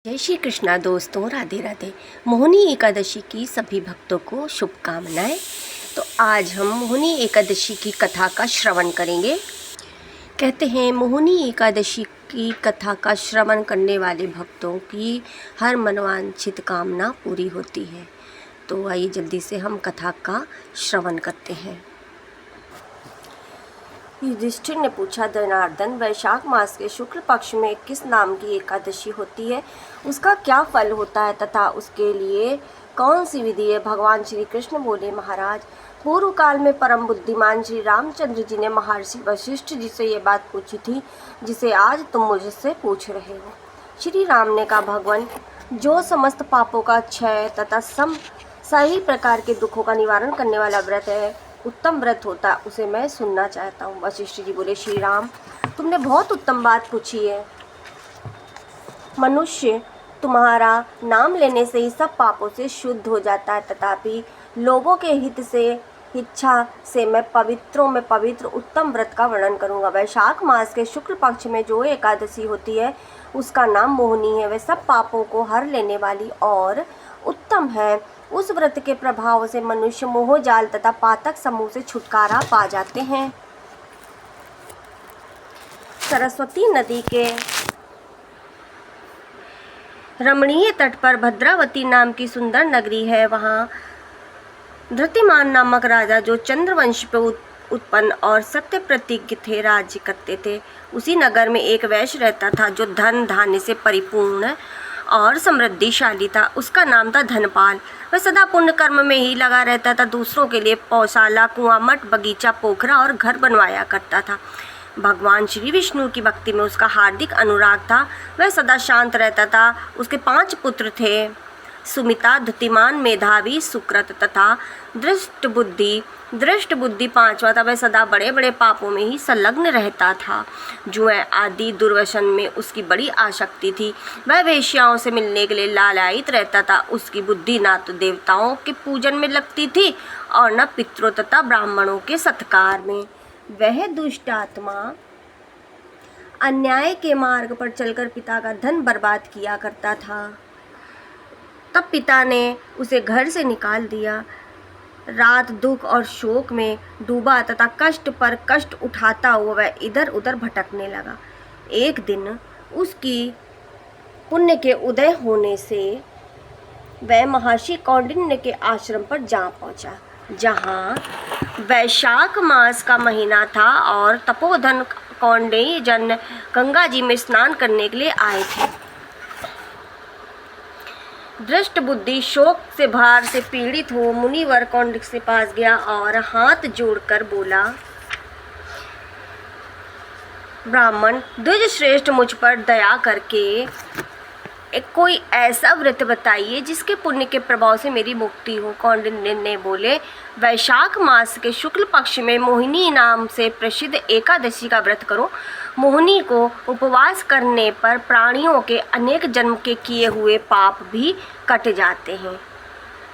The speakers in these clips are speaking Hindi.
जय श्री कृष्णा दोस्तों, राधे राधे। मोहिनी एकादशी की सभी भक्तों को शुभकामनाएं। तो आज हम मोहिनी एकादशी की कथा का श्रवण करेंगे। कहते हैं मोहिनी एकादशी की कथा का श्रवण करने वाले भक्तों की हर मनवांछित कामना पूरी होती है। तो आइए जल्दी से हम कथा का श्रवण करते हैं। युधिष्ठिर ने पूछा, जनार्दन, वैशाख मास के शुक्ल पक्ष में किस नाम की एकादशी होती है? उसका क्या फल होता है तथा उसके लिए कौन सी विधि है? भगवान श्री कृष्ण बोले, महाराज, पूर्व काल में परम बुद्धिमान श्री रामचंद्र जी ने महर्षि वशिष्ठ जी से ये बात पूछी थी जिसे आज तुम मुझसे पूछ रहे हो। श्री राम ने कहा, भगवान, जो समस्त पापों का क्षय तथा सही प्रकार के दुखों का निवारण करने वाला व्रत है, उत्तम व्रत होता, उसे मैं सुनना चाहता हूँ। वशिष्ठ जी बोले, श्री राम, तुमने बहुत उत्तम बात पूछी है। मनुष्य तुम्हारा नाम लेने से ही सब पापों से शुद्ध हो जाता है, तथापि लोगों के इच्छा से मैं पवित्रों में पवित्र उत्तम व्रत का वर्णन करूँगा। वैशाख मास के शुक्ल पक्ष में जो एकादशी होती है उसका नाम मोहिनी है। वह सब पापों को हर लेने वाली और उत्तम है। उस व्रत के प्रभाव से मनुष्य मोह जाल तथा पातक समूह से छुटकारा पा जाते हैं। सरस्वती नदी के रमणीय तट पर भद्रावती नाम की सुंदर नगरी है। वहाँ धृतिमान नामक राजा, जो चंद्रवंश पे उत्पन्न और सत्य प्रतिज्ञ थे, राज्य करते थे। उसी नगर में एक वैश्य रहता था जो धन धान्य से परिपूर्ण और समृद्धिशाली था। उसका नाम था धनपाल। वह सदा पुण्य कर्म में ही लगा रहता था। दूसरों के लिए पौशाला, कुआं, मठ, बगीचा, पोखरा और घर बनवाया करता था। भगवान श्री विष्णु की भक्ति में उसका हार्दिक अनुराग था। वह सदा शांत रहता था। उसके 5 पुत्र थे, सुमिता, धृतिमान, मेधावी, सुकृत तथा दृष्ट बुद्धि 5वां था। वह सदा बड़े बड़े पापों में ही संलग्न रहता था। जुए आदि दुर्व्यसन में उसकी बड़ी आसक्ति थी। वह वेश्याओं से मिलने के लिए लालायित रहता था। उसकी बुद्धि न तो देवताओं के पूजन में लगती थी और न पितरों तथा ब्राह्मणों के सत्कार में। वह दुष्ट आत्मा अन्याय के मार्ग पर चलकर पिता का धन बर्बाद किया करता था। तब पिता ने उसे घर से निकाल दिया। रात दुख और शोक में डूबा तथा कष्ट पर कष्ट उठाता हुआ वह इधर उधर भटकने लगा। एक दिन उसकी पुण्य के उदय होने से वह महर्षि कौंडिन्य के आश्रम पर जा पहुंचा, जहां वैशाख मास का महीना था और तपोधन कौंडिन्य जन गंगा जी में स्नान करने के लिए आए थे। दृष्ट बुद्धि शोक से भार से पीड़ित हो मुनिवर कौंडिन्य के पास गया और हाथ जोड़कर बोला, ब्राह्मण द्विज श्रेष्ठ, मुझ पर दया करके कोई ऐसा व्रत बताइए जिसके पुण्य के प्रभाव से मेरी मुक्ति हो। कौंडिन्य ने बोले, वैशाख मास के शुक्ल पक्ष में मोहिनी नाम से प्रसिद्ध एकादशी का व्रत करो। मोहिनी को उपवास करने पर प्राणियों के अनेक जन्म के किए हुए पाप भी कट जाते हैं।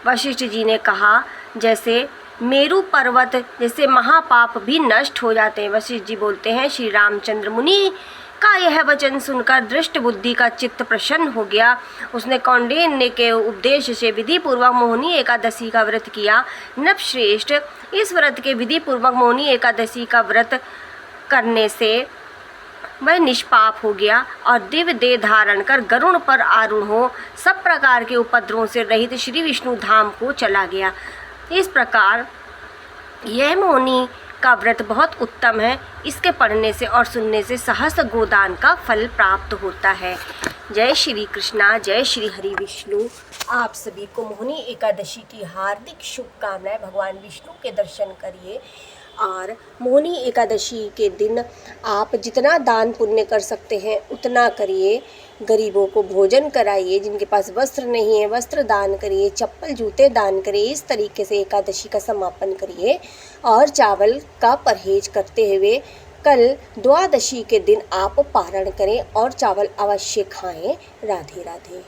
वशिष्ठ जी ने कहा, जैसे मेरु पर्वत जैसे महापाप भी नष्ट हो जाते हैं। वशिष्ठ जी बोलते हैं, श्री रामचंद्र मुनि का यह वचन सुनकर दृष्ट बुद्धि का चित्त प्रसन्न हो गया। उसने कौंडिन्य के उपदेश से विधि पूर्वक मोहिनी एकादशी का व्रत किया। नृपश्रेष्ठ, इस व्रत के विधि पूर्वक मोहिनी एकादशी का व्रत करने से वह निष्पाप हो गया और दिव्य देह धारण कर गरुड़ पर आरूढ़ हो सब प्रकार के उपद्रवों से रहित श्री विष्णु धाम को चला गया। इस प्रकार यह मोहिनी का व्रत बहुत उत्तम है। इसके पढ़ने से और सुनने से सहस्त्र गोदान का फल प्राप्त होता है। जय श्री कृष्णा, जय श्री हरि विष्णु। आप सभी को मोहिनी एकादशी की हार्दिक शुभकामनाएं। भगवान विष्णु के दर्शन करिए और मोहिनी एकादशी के दिन आप जितना दान पुण्य कर सकते हैं उतना करिए। गरीबों को भोजन कराइए, जिनके पास वस्त्र नहीं है वस्त्र दान करिए, चप्पल जूते दान करिए। इस तरीके से एकादशी का समापन करिए और चावल का परहेज करते हुए कल द्वादशी के दिन आप पारण करें और चावल अवश्य खाएं। राधे राधे।